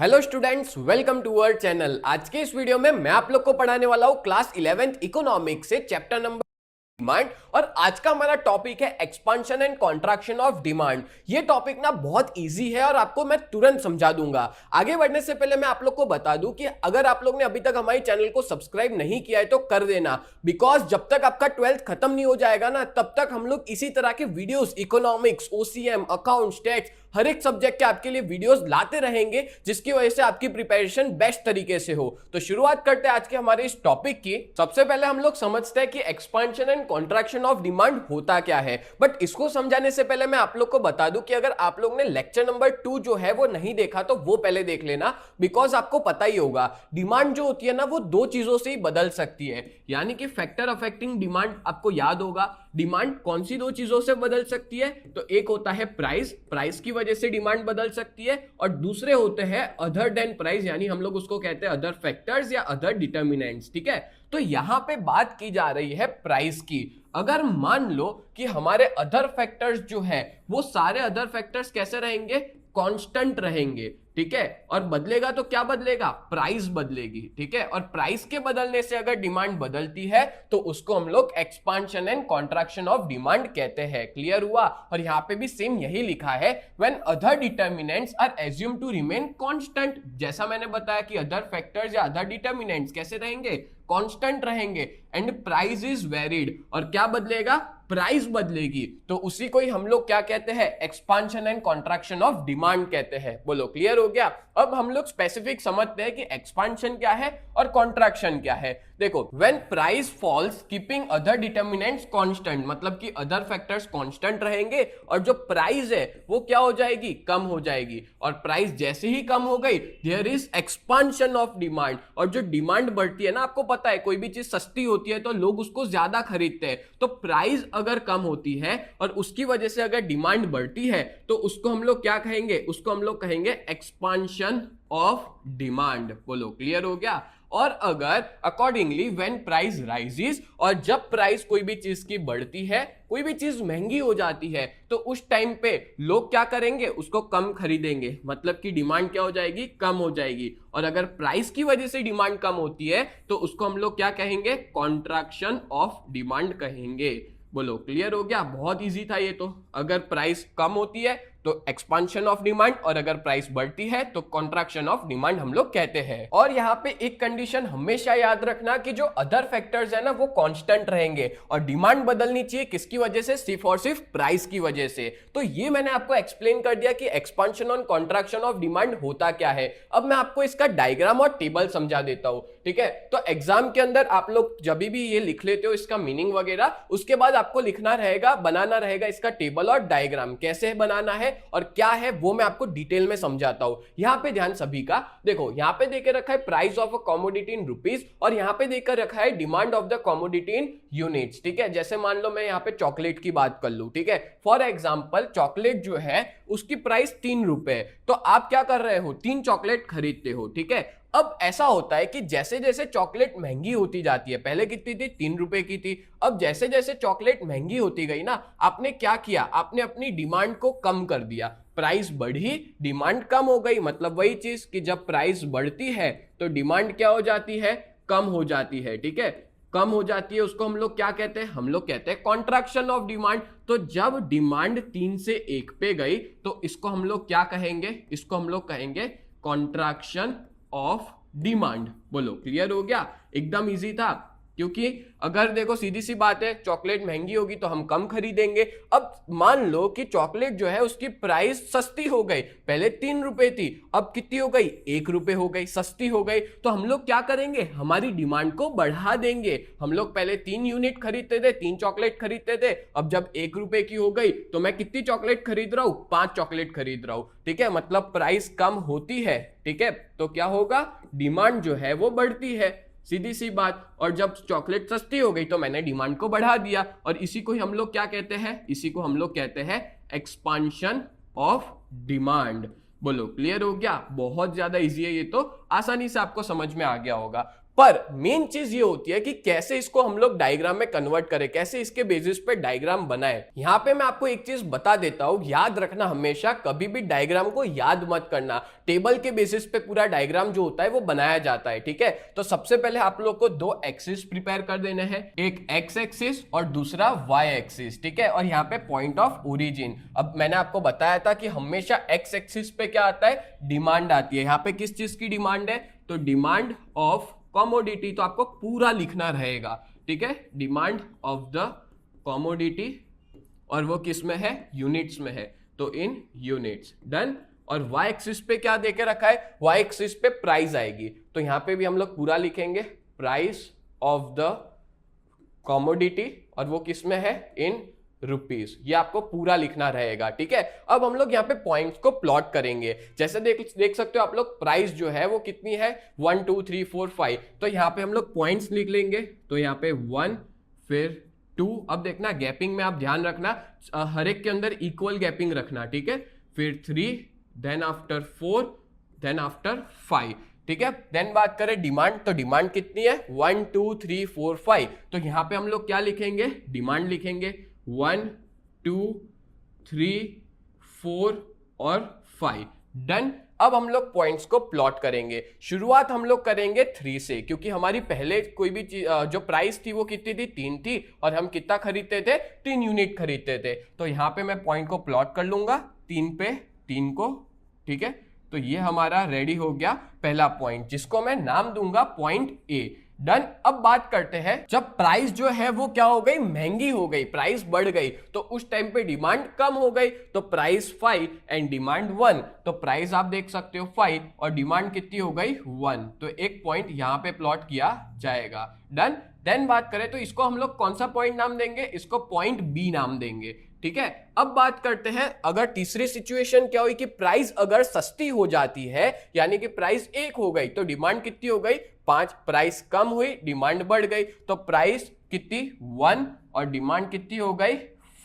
Hello students, welcome to our channel. आज के इस वीडियो में मैं आप लोग को पढ़ाने वाला हूं क्लास 11th इकोनॉमिक्स से चैप्टर नंबर डिमांड। और आज का हमारा टॉपिक है expansion and contraction of demand. ये टॉपिक ना बहुत इजी है और आपको मैं तुरंत समझा दूंगा। आगे बढ़ने से पहले मैं आप लोग को बता दूं कि अगर आप लोग ने अभी तक हमारे चैनल को सब्सक्राइब नहीं किया है तो कर देना, बिकॉज जब तक आपका 12th खत्म नहीं हो जाएगा ना तब तक हम लोग इसी तरह के videos economics, OCM, accounts, tax, हर एक सब्जेक्ट के आपके लिए वीडियोस लाते रहेंगे, जिसकी वजह से आपकी प्रिपरेशन बेस्ट तरीके से हो। तो शुरुआत करते हैं आज के हमारे इस टॉपिक की। सबसे पहले हम लोग समझते हैं कि expansion and contraction of demand होता क्या है। बट इसको समझाने से पहले मैं आप लोग को बता दूं कि अगर आप लोग ने लेक्चर नंबर 2 जो है वो नहीं देखा तो वो पहले देख लेना, बिकॉज आपको पता ही होगा डिमांड जो होती है ना वो दो चीजों से ही बदल सकती है। यानी कि फैक्टर अफेक्टिंग डिमांड आपको याद होगा। डिमांड कौन सी दो चीजों से बदल सकती है? तो एक होता है प्राइस, प्राइस की वजह से डिमांड बदल सकती है, और दूसरे होते हैं अदर देन प्राइस, यानी हम लोग उसको कहते हैं अदर फैक्टर्स या अदर डिटर्मिनेंट्स। ठीक है, तो यहां पे बात की जा रही है प्राइस की। अगर मान लो कि हमारे अदर फैक्टर्स जो है वो सारे अदर फैक्टर्स कैसे रहेंगे? कांस्टेंट रहेंगे। ठीक है, और बदलेगा तो क्या बदलेगा? प्राइस बदलेगी। ठीक है, और प्राइस के बदलने से अगर डिमांड बदलती है तो उसको हम लोग expansion and contraction of demand कहते हैं। क्लियर हुआ? और यहां पे भी सेम यही लिखा है, when other determinants are assumed to remain constant. जैसा मैंने बताया कि अदर फैक्टर्स या अदर डिटर्मिनेंट्स कैसे रहेंगे? कांस्टेंट रहेंगे। एंड प्राइस इज वेरिड, और क्या बदलेगा? प्राइस बदलेगी। तो उसी को ही हम लोग क्या कहते हैं? Expansion and contraction of demand कहते हैं। बोलो, क्लियर हो गया? अब हम लोग स्पेसिफिक समझते हैं कि एक्सपांशन क्या है और कॉन्ट्रैक्शन क्या है। देखो, when price falls keeping other determinants constant, मतलब कि अदर फैक्टर्स कांस्टेंट रहेंगे और जो प्राइस है वो क्या हो जाएगी? कम हो जाएगी। और प्राइस जैसे ही कम हो गई, there is expansion of demand. और जो डिमांड बढ़ती है ना, आपको पता है कोई भी चीज सस्ती होती है तो लोग उसको ज्यादा खरीदते हैं। तो प्राइस अगर कम होती है और उसकी वजह से अगर डिमांड बढ़ती है तो उसको हम लोग क्या कहेंगे? उसको हम लोग कहेंगे एक्सपांशन ऑफ डिमांड। बोलो, क्लियर हो गया? और अगर अकॉर्डिंगली व्हेन प्राइस राइजेस, और जब प्राइस कोई भी चीज की बढ़ती है, कोई भी चीज महंगी हो जाती है, तो उस टाइम पे लोग क्या करेंगे? उसको कम खरीदेंगे, मतलब कि डिमांड क्या हो जाएगी? कम हो जाएगी। और अगर प्राइस की वजह से डिमांड कम होती है तो उसको हम लोग क्या कहेंगे? कॉन्ट्रैक्शन ऑफ डिमांड कहेंगे। बोलो, क्लियर हो गया? बहुत इजी था ये तो। अगर प्राइस कम होती है तो एक्सपांशन ऑफ डिमांड, और अगर प्राइस बढ़ती है तो कॉन्ट्रैक्शन ऑफ डिमांड हम लोग कहते हैं। और यहाँ पे एक कंडीशन हमेशा याद रखना कि जो अदर फैक्टर्स है ना वो कांस्टेंट रहेंगे, और डिमांड बदलनी चाहिए किसकी वजह से? सिर्फ और सिर्फ प्राइस की वजह से। तो ये मैंने आपको एक्सप्लेन कर दिया कि एक्सपांशन और कॉन्ट्रैक्शन ऑफ डिमांड होता क्या है। अब मैं आपको इसका डायग्राम और टेबल समझा देता हूं। ठीक है, तो एग्जाम के अंदर आप लोग जब भी ये लिख लेते हो इसका मीनिंग वगैरह, उसके बाद आपको लिखना रहेगा, बनाना रहेगा इसका टेबल और डायग्राम। कैसे बनाना है और क्या है वो मैं आपको डिटेल में समझाता हूं। यहां पे ध्यान सभी का। देखो, यहां पे देकर रखा है price of a commodity in rupees, और यहां पे देकर रखा है demand of the commodity in units. ठीक है, जैसे मान लो मैं यहां पे चॉकलेट की बात कर लूं। ठीक है, फॉर एग्जांपल चॉकलेट जो है उसकी प्राइस 3 रुपए, तो आप क्या कर रहे हो? 3 चॉकलेट खरीदते हो। ठीक है, अब ऐसा होता है कि जैसे जैसे चॉकलेट महंगी होती जाती है, पहले कितनी थी? 3 रुपए की थी। अब जैसे जैसे चॉकलेट महंगी होती गई ना, आपने क्या किया? आपने अपनी डिमांड को कम कर दिया। प्राइस बढ़ी, डिमांड कम हो गई। मतलब वही चीज कि जब प्राइस बढ़ती है तो डिमांड क्या हो जाती है? कम हो जाती है। ठीक है, कम हो जाती है, उसको हम लोग क्या कहते हैं? हम लोग कहते हैं कॉन्ट्रैक्शन ऑफ डिमांड। तो जब डिमांड 3 से 1 पे गई तो इसको हम लोग क्या कहेंगे? इसको हम लोग कहेंगे कॉन्ट्रैक्शन ऑफ डिमांड। बोलो, क्लियर हो गया? एकदम इजी था, क्योंकि अगर देखो सीधी सी बात है, चॉकलेट महंगी होगी तो हम कम खरीदेंगे। अब मान लो कि चॉकलेट जो है उसकी प्राइस सस्ती हो गई, पहले 3 रुपए थी, अब कितनी हो गई? 1 रुपए हो गई, सस्ती हो गई। तो हम लोग क्या करेंगे? हमारी डिमांड को बढ़ा देंगे। हम लोग पहले 3 यूनिट खरीदते थे, 3 चॉकलेट खरीदते थे, अब जब 1 रुपए की हो गई तो मैं कितनी चॉकलेट खरीद रहा हूं? 5 चॉकलेट खरीद रहा हूं। ठीक है, मतलब प्राइस कम होती है। ठीक है, तो क्या होगा? डिमांड जो है वो बढ़ती है, सीधी सी बात। और जब चॉकलेट सस्ती हो गई तो मैंने डिमांड को बढ़ा दिया, और इसी को ही हम लोग क्या कहते हैं? इसी को हम लोग कहते हैं एक्सपांशन ऑफ डिमांड। बोलो, क्लियर हो गया? बहुत ज्यादा इजी है ये तो, आसानी से आपको समझ में आ गया होगा। पर मेन चीज ये होती है कि कैसे इसको हम लोग डायग्राम में कन्वर्ट करें, कैसे इसके बेसिस पे डायग्राम बनाए। यहां पे मैं आपको एक चीज बता देता हूं, याद रखना हमेशा कभी भी डायग्राम को याद मत करना, टेबल के बेसिस पे पूरा डायग्राम जो होता है वो बनाया जाता है, ठीक है। तो सबसे पहले आप लोग को दो एक्सिस प्रिपेयर कर देने हैं, एक एक्स एक्सिस और दूसरा वाई एक्सिस, ठीक है। और यहाँ पे पॉइंट ऑफ ओरिजिन, अब मैंने आपको बताया था कि हमेशा एक्स एक्सिस पे क्या आता है, डिमांड आती है। यहाँ पे किस चीज की डिमांड है, तो डिमांड ऑफ कॉमोडिटी, तो आपको पूरा लिखना रहेगा, ठीक है। डिमांड ऑफ द कॉमोडिटी, और वो किस में है, यूनिट्स में है, तो इन यूनिट्स, डन। और वाई एक्सिस पे क्या देके रखा है, वाई एक्सिस पे प्राइस आएगी, तो यहां पे भी हम लोग पूरा लिखेंगे प्राइस ऑफ द कॉमोडिटी, और वो किस में है, इन रुपीस, ये आपको पूरा लिखना रहेगा, ठीक है। अब हम लोग यहाँ पे पॉइंट्स को प्लॉट करेंगे, जैसे देख सकते हो आप लोग, प्राइस जो है वो कितनी है, 1 2 3 4 5, तो यहाँ पे हम लोग पॉइंट्स लिख लेंगे, तो यहाँ पे 1 फिर 2, अब देखना गैपिंग में आप ध्यान रखना, हर एक के अंदर इक्वल गैपिंग रखना, ठीक है। फिर 3, देन आफ्टर 4, देन आफ्टर 5, ठीक है। देन बात करें डिमांड, तो डिमांड कितनी है, 1 2 3 4 5, तो यहाँ पे हम लोग क्या लिखेंगे, डिमांड लिखेंगे 1 2 3 4 और 5, डन। अब हम लोग पॉइंट्स को प्लॉट करेंगे, शुरुआत हम लोग करेंगे 3 से, क्योंकि हमारी पहले कोई भी जो प्राइस थी वो कितनी थी, 3 थी, और हम कितना खरीदते थे, 3 यूनिट खरीदते थे। तो यहाँ पे मैं पॉइंट को प्लॉट कर लूंगा 3 पे 3 को, ठीक है। तो ये हमारा रेडी हो गया पहला पॉइंट, जिसको मैं नाम दूंगा पॉइंट ए, डन। अब बात करते हैं, जब प्राइस जो है वो क्या हो गई, महंगी हो गई, प्राइस बढ़ गई, तो उस टाइम पे डिमांड कम हो गई, तो प्राइस 5 एंड डिमांड 1, तो प्राइस आप देख सकते हो 5 और डिमांड कितनी हो गई 1, तो एक पॉइंट यहां पे प्लॉट किया जाएगा, डन। देन बात करें तो इसको हम लोग कौन सा पॉइंट नाम देंगे, इसको पॉइंट बी नाम देंगे, ठीक है। अब बात करते हैं, अगर तीसरी सिचुएशन क्या हुई कि प्राइस अगर सस्ती हो जाती है, यानी कि प्राइस 1 हो गई, तो डिमांड कितनी हो गई 5, प्राइस कम हुई, डिमांड बढ़ गई, तो प्राइस कितनी 1 और डिमांड कितनी हो गई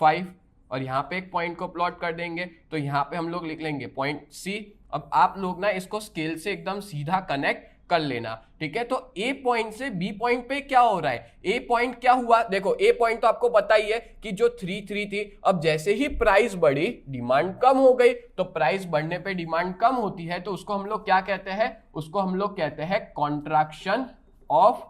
5, और यहां पे एक पॉइंट को प्लॉट कर देंगे, तो यहां पे हम लोग लिख लेंगे पॉइंट सी। अब आप लोग ना इसको स्केल से एकदम सीधा कनेक्ट कर लेना, ठीक है। तो ए पॉइंट से बी पॉइंट पे क्या हो रहा है, ए पॉइंट क्या हुआ, देखो ए पॉइंट तो आपको पता ही है कि जो 3 3 थी, अब जैसे ही प्राइस बढ़ी डिमांड कम हो गई, तो प्राइस बढ़ने पे डिमांड कम होती है, तो उसको हम लोग क्या कहते हैं, उसको हम लोग कहते हैं कॉन्ट्रैक्शन ऑफ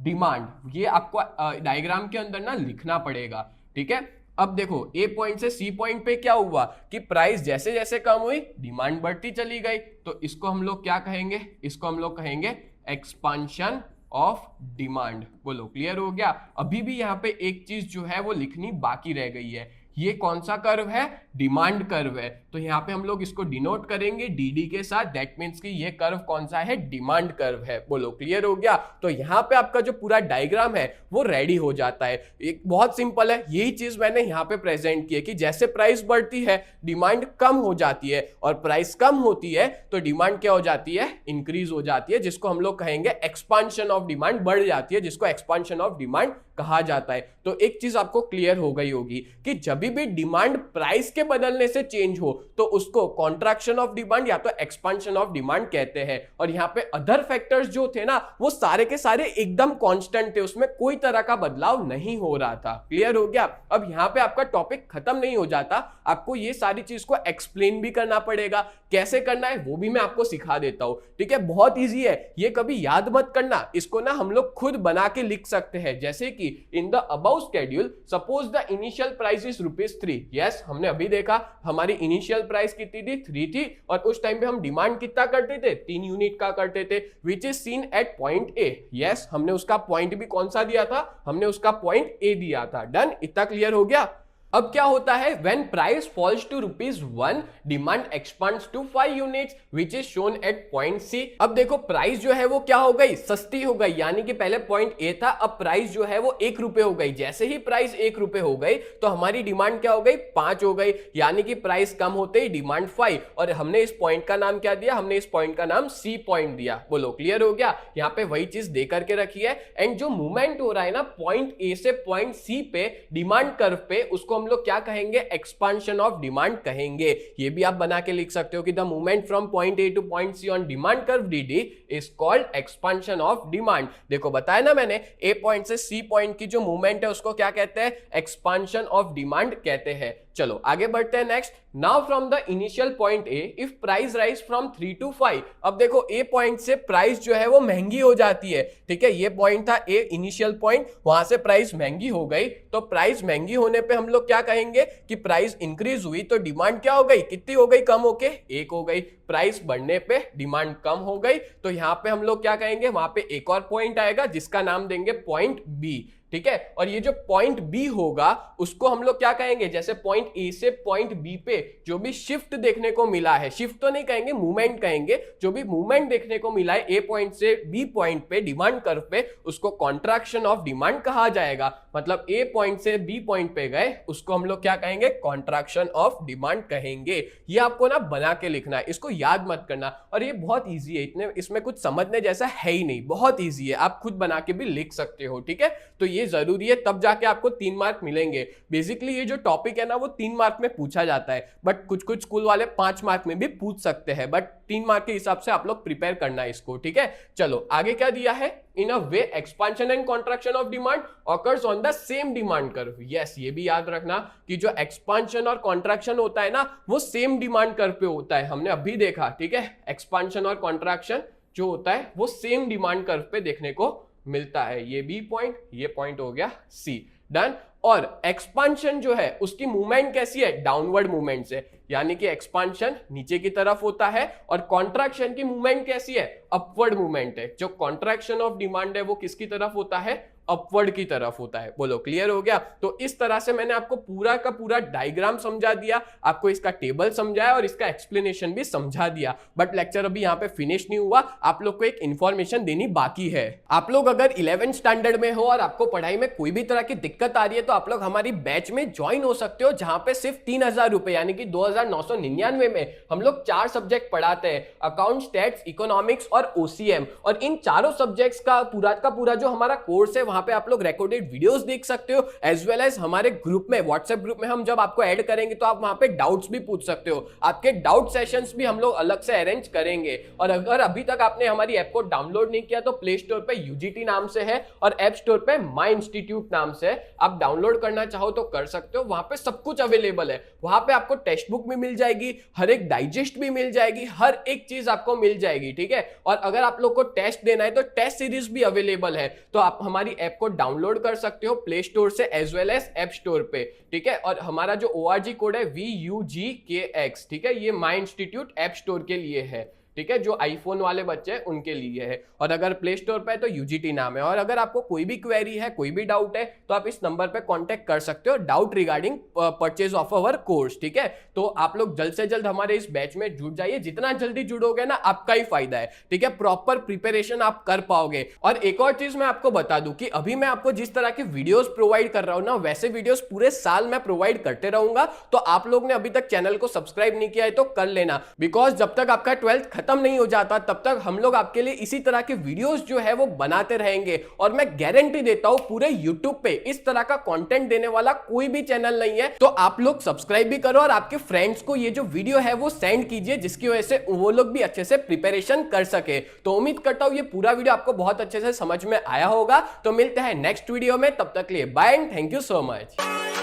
डिमांड। ये आपको डायग्राम के अंदर ना लिखना पड़ेगा, ठीक है। अब देखो ए पॉइंट से सी पॉइंट पे क्या हुआ कि प्राइस जैसे जैसे कम हुई डिमांड बढ़ती चली गई, तो इसको हम लोग क्या कहेंगे, इसको हम लोग कहेंगे एक्सपांशन ऑफ डिमांड। बोलो क्लियर हो गया। अभी भी यहाँ पे एक चीज जो है वो लिखनी बाकी रह गई है, ये कौन सा कर्व है, डिमांड कर्व है, तो यहाँ पे हम लोग इसको डिनोट करेंगे डीडी के साथ, दैट मीन्स कि ये कर्व कौन सा है, डिमांड कर्व है। बोलो क्लियर हो गया। तो यहाँ पे आपका जो पूरा डायग्राम है वो रेडी हो जाता है, एक बहुत सिंपल है, यही चीज मैंने यहाँ पे प्रेजेंट की है कि जैसे प्राइस बढ़ती है डिमांड कम हो जाती है, और प्राइस कम होती है तो डिमांड क्या हो जाती है, इंक्रीज हो जाती है, जिसको हम लोग कहेंगे एक्सपांशन ऑफ डिमांड, बढ़ जाती है, जिसको एक्सपांशन ऑफ डिमांड कहा जाता है। तो एक चीज आपको क्लियर हो गई होगी कि जब भी डिमांड प्राइस के बदलने से चेंज हो तो उसको कॉन्ट्रैक्शन ऑफ डिमांड या तो एक्सपांशन ऑफ डिमांड कहते हैं। और यहां पे अदर फैक्टर्स जो थे ना वो सारे के सारे एकदम कांस्टेंट थे, उसमें कोई तरह का बदलाव नहीं हो रहा था। क्लियर हो गया। अब यहां पे आपका टॉपिक खत्म नहीं हो जाता, आपको ये सारी चीज को एक्सप्लेन भी करना पड़ेगा, कैसे करना है वो भी मैं आपको सिखा देता हूं, ठीक है। बहुत ईजी है, ये कभी याद मत करना, इसको ना हम लोग खुद बना के लिख सकते हैं। जैसे कि in the above schedule suppose the initial price is ₹3। Yes, हमने अभी देखा हमारी इनिशियल प्राइस कितनी थी, 3 थी, और उस टाइम पे हम डिमांड कितना करते थे, 3 यूनिट का करते थे, which is seen at point A. Yes, हमने उसका पॉइंट भी कौन सा दिया था, हमने उसका पॉइंट ए दिया था। डन, इतना क्लियर हो गया। अब क्या होता है, when price falls to ₹1, demand expands to 5 units which is shown at point C। अब देखो प्राइस जो है वो क्या हो गई, सस्ती हो गई, यानी कि पहले पॉइंट ए था, अब प्राइस जो है वो ₹1 हो गई। जैसे ही प्राइस ₹1 हो गई तो हमारी डिमांड क्या हो गई, 5 हो गई, यानी कि प्राइस कम होते ही डिमांड 5, और हमने इस पॉइंट का नाम क्या दिया, हमने इस पॉइंट का नाम सी पॉइंट दिया। बोलो क्लियर हो गया। यहाँ पे वही चीज दे करके रखी है, एंड जो मूवमेंट हो रहा है ना पॉइंट ए से पॉइंट सी पे डिमांड कर्व पे, उसको हम हम लोग क्या कहेंगे, एक्सपांशन ऑफ डिमांड कहेंगे। ये भी आप बना के लिख सकते हो कि the movement from point A to point C on demand curve DD is called expansion of demand. देखो बताया ना मैंने, ए पॉइंट से सी पॉइंट की जो मूवमेंट है उसको क्या कहते हैं, एक्सपांशन ऑफ डिमांड कहते हैं। चलो आगे बढ़ते हैं next. Now from the initial point A if price rise from 3 to 5। अब देखो ए पॉइंट से प्राइस जो है वो महंगी हो जाती है, ठीक है। ये पॉइंट था ए इनिशियल पॉइंट, वहां से प्राइस महंगी हो गई, तो प्राइस महंगी होने पे हम लोग क्या कहेंगे कि प्राइस इंक्रीज हुई तो डिमांड क्या हो गई, कितनी हो गई, कम होके 1 हो गई। प्राइस बढ़ने पे डिमांड कम हो गई, तो यहां पे हम लोग क्या कहेंगे, वहां पे एक और पॉइंट आएगा जिसका नाम देंगे पॉइंट बी, ठीक है। और ये जो पॉइंट बी होगा उसको हम लोग क्या कहेंगे, जैसे पॉइंट ए से पॉइंट बी पे जो भी शिफ्ट देखने को मिला है, शिफ्ट तो नहीं कहेंगे, मूवमेंट कहेंगे, जो भी मूवमेंट देखने को मिला है ए पॉइंट से बी पॉइंट पे डिमांड कर्व पे, उसको कॉन्ट्रैक्शन ऑफ डिमांड कहा जाएगा। मतलब ए पॉइंट से बी पॉइंट पे गए, उसको हम लोग क्या कहेंगे, कॉन्ट्रैक्शन ऑफ डिमांड कहेंगे। ये आपको ना बना के लिखना है, इसको याद मत करना। और ये बहुत ईजी है, इतने इसमें कुछ समझने जैसा है ही नहीं, बहुत ईजी है, आप खुद बना के भी लिख सकते हो, ठीक है। तो ये जरूरी है, तब जाके आपको 3 मार्क मिलेंगे। बेसिकली ये जो टॉपिक है ना वो 3 मार्क में पूछा जाता है, बट कुछ कुछ स्कूल वाले 5 मार्क में भी पूछ सकते हैं, बट 3 मार्क के हिसाब से आप लोग प्रिपेयर करना है इसको, ठीक है। चलो आगे क्या दिया है, in a way expansion and contraction of demand occurs on the same demand curve. Yes, ये भी याद रखना कि जो एक्सपांशन और कॉन्ट्रैक्शन होता है ना वो सेम डिमांड कर्व पे होता है, हमने अभी देखा, ठीक है। एक्सपांशन और कॉन्ट्रैक्शन जो होता है वो सेम डिमांड कर्व पे देखने को मिलता है। ये बी पॉइंट, ये पॉइंट हो गया सी, डन। और एक्सपांशन जो है उसकी मूवमेंट कैसी है, डाउनवर्ड मूवमेंट से, यानी कि एक्सपांशन नीचे की तरफ होता है, और कॉन्ट्रैक्शन की मूवमेंट कैसी है, अपवर्ड मूवमेंट है। जो कॉन्ट्रैक्शन ऑफ डिमांड है वो किसकी तरफ होता है, अपवर्ड की तरफ होता है। बोलो क्लियर हो गया। तो इस तरह से मैंने आपको पूरा का पूरा डायग्राम समझा दिया, आपको इसका टेबल समझाया और इसका एक्सप्लेनेशन भी समझा दिया। बट लेक्चर अभी यहाँ पे फिनिश नहीं हुआ, आप लोग को एक इंफॉर्मेशन देनी बाकी है। आप लोग अगर 11th स्टैंडर्ड में हो और आपको पढ़ाई में कोई भी तरह की दिक्कत आ रही है तो आप लोग हमारी बैच में ज्वाइन हो सकते हो, जहां पे सिर्फ 3000 रुपए यानी कि 2999 में हम लोग 4 सब्जेक्ट पढ़ाते हैं, अकाउंट, स्टैट्स, इकोनॉमिक्स और ओसीएम। और इन चारों सब्जेक्ट्स का पूरा जो हमारा कोर्स है वहां पे आप लोग रिकॉर्डेड वीडियोस देख सकते हो, एज वेल एज हमारे ग्रुप में, व्हाट्सएप ग्रुप में हम जब आपको ऐड करेंगे तो आप वहां पे डाउट्स भी पूछ सकते हो। आपके डाउट सेशंस भी हम लोग अलग से अरेंज करेंगे। और अगर अभी तक आपने हमारी ऐप को डाउनलोड नहीं किया तो प्ले स्टोर पे यूजीटी नाम से है और ऐप स्टोर पे माई इंस्टीट्यूट नाम से है, आप डाउनलोड करना चाहो तो कर सकते हो। वहां पे सब कुछ अवेलेबल है, वहां पे आपको टेक्स्ट बुक भी मिल जाएगी, हर एक डाइजेस्ट भी मिल जाएगी, हर एक चीज आपको मिल जाएगी, ठीक है। और अगर आप लोग को टेस्ट देना है तो टेस्ट सीरीज भी अवेलेबल है, तो आप हमारी ऐप को डाउनलोड कर सकते हो प्ले स्टोर से as well as app store पे, ठीक है। और हमारा जो ORG कोड है VUGKX, ठीक है, ये माई इंस्टीट्यूट ऐप स्टोर के लिए है, ठीक है, जो आईफोन वाले बच्चे हैं उनके लिए है। और अगर प्ले स्टोर पे है तो यूजीटी नाम है। और अगर आपको कोई भी क्वेरी है, कोई भी डाउट है, तो आप इस नंबर पे कांटेक्ट कर सकते हो, doubt regarding purchase of our course, ठीक है। तो आप लोग जल्द से जल्द हमारे इस बैच में जुड़ जाइए, जितना जल्दी जुड़ोगे ना आपका ही फायदा है, ठीक है। प्रॉपर प्रिपरेशन आप कर पाओगे। और एक और चीज मैं आपको बता दूं कि अभी मैं आपको जिस तरह के वीडियोस प्रोवाइड कर रहा हूं ना, वैसे वीडियोस पूरे साल मैं प्रोवाइड करते रहूंगा। तो आप लोग ने अभी तक चैनल को सब्सक्राइब नहीं किया है तो कर लेना, बिकॉज जब तक आपका 12th खत्म नहीं हो जाता तब तक हम लोग आपके लिए इसी तरह के वीडियोस जो है वो बनाते रहेंगे। और मैं गारंटी देता हूं पूरे YouTube पे इस तरह का कंटेंट देने वाला कोई भी चैनल नहीं है। तो आप लोग सब्सक्राइब भी करो और आपके फ्रेंड्स को ये जो वीडियो है वो सेंड कीजिए, जिसकी वजह से वो लोग भी अच्छे से प्रिपरेशन कर सके। तो उम्मीद करता हूं ये पूरा वीडियो आपको बहुत अच्छे से समझ में आया होगा। तो मिलते हैं नेक्स्ट वीडियो में, तब तक के लिए bye and thank you so much.